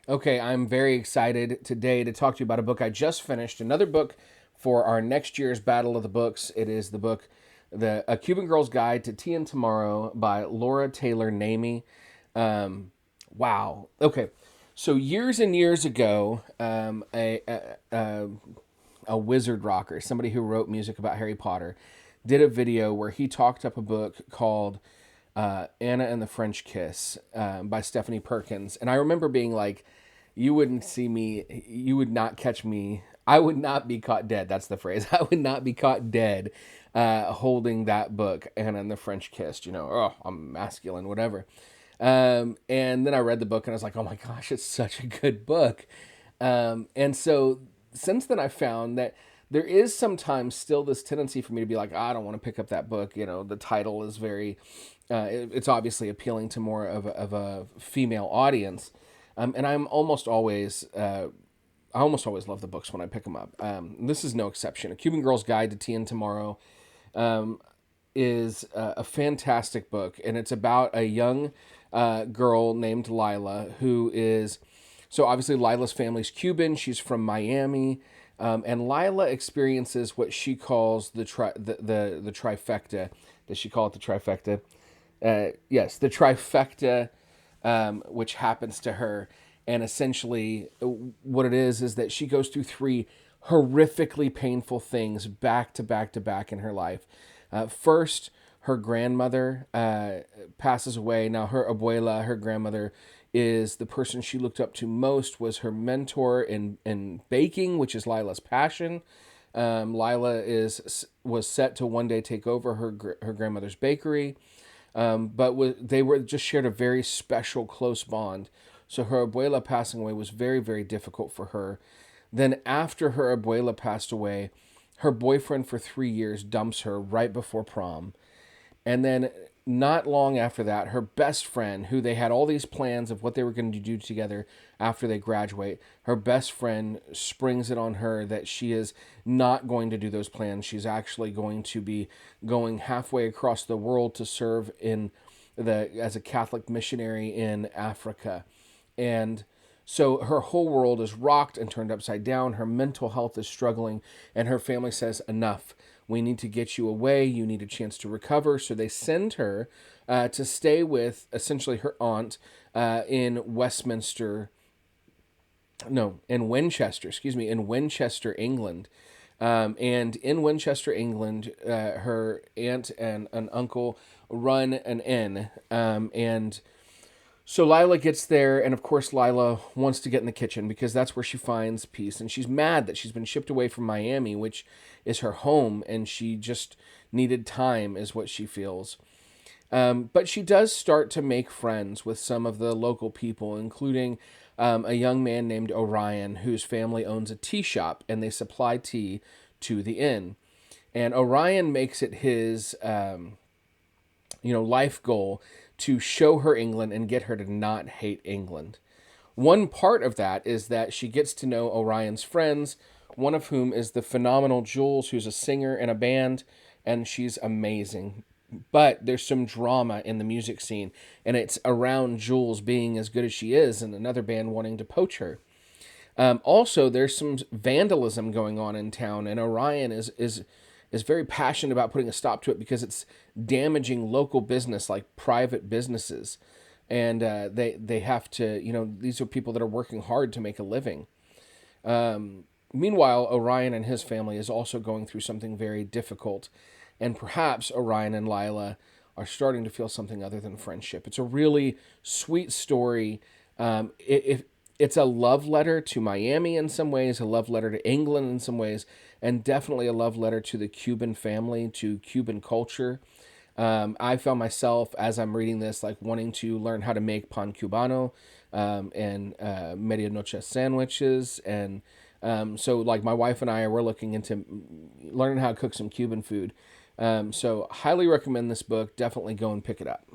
Okay, I'm very excited today to talk to you about a book I just finished. Another book for our next year's Battle of the Books. It is the book, A Cuban Girl's Guide to Tea and Tomorrow by Laura Taylor Namey. Wow. Okay, so years and years ago, a wizard rocker, somebody who wrote music about Harry Potter, did a video where he talked up a book called Anna and the French Kiss by Stephanie Perkins. And I remember being like, you wouldn't see me, you would not catch me. I would not be caught dead. That's the phrase. I would not be caught dead holding that book, Anna and the French Kiss. Oh, I'm masculine, whatever. And then I read the book and I was like, oh my gosh, it's such a good book. And so since then, I found that there is sometimes still this tendency for me to be like, I don't want to pick up that book. The title is very, it's obviously appealing to more of a female audience. And I almost always love the books when I pick them up. This is no exception. A Cuban Girl's Guide to Tea and Tomorrow is a fantastic book, and it's about a young girl named Lila who is so obviously Lila's family's Cuban. She's from Miami, and Lila experiences what she calls the trifecta. Does she call it the trifecta? Yes, the trifecta, which happens to her, and essentially what it is that she goes through three horrifically painful things back to back to back in her life. First, her grandmother passes away. Now, her abuela, her grandmother, is the person she looked up to most, was her mentor in baking, which is Lila's passion. Lila was set to one day take over her grandmother's bakery, but they were just shared a very special, close bond. So her abuela passing away was very, very difficult for her. Then after her abuela passed away, her boyfriend for 3 years dumps her right before prom. And then not long after that, her best friend, who they had all these plans of what they were going to do together after they graduate, her best friend springs it on her that she is not going to do those plans. She's actually going to be going halfway across the world to serve as a Catholic missionary in Africa. And so her whole world is rocked and turned upside down. Her mental health is struggling, and her family says, enough. We need to get you away. You need a chance to recover. So they send her to stay with essentially her aunt in Westminster. No, in Winchester, in Winchester, England. And in Winchester, England, her aunt and an uncle run an inn. And so Lila gets there, and of course, Lila wants to get in the kitchen because that's where she finds peace. And she's mad that she's been shipped away from Miami, which is her home, and she just needed time, is what she feels. But she does start to make friends with some of the local people, including a young man named Orion, whose family owns a tea shop, and they supply tea to the inn. And Orion makes it his life goal to show her England and get her to not hate England. One part of that is that she gets to know Orion's friends, one of whom is the phenomenal Jules, who's a singer in a band, and she's amazing. But there's some drama in the music scene, and it's around Jules being as good as she is and another band wanting to poach her. Also, there's some vandalism going on in town, and Orion is very passionate about putting a stop to it because it's damaging local business, like private businesses, and they have to, these are people that are working hard to make a living. Meanwhile, Orion and his family is also going through something very difficult, and perhaps Orion and Lila are starting to feel something other than friendship. It's a really sweet story. It's a love letter to Miami in some ways, a love letter to England in some ways, and definitely a love letter to the Cuban family, to Cuban culture. I found myself, as I'm reading this, like wanting to learn how to make pan cubano and medianoche sandwiches. And so like my wife and we're looking into learning how to cook some Cuban food. So highly recommend this book. Definitely go and pick it up.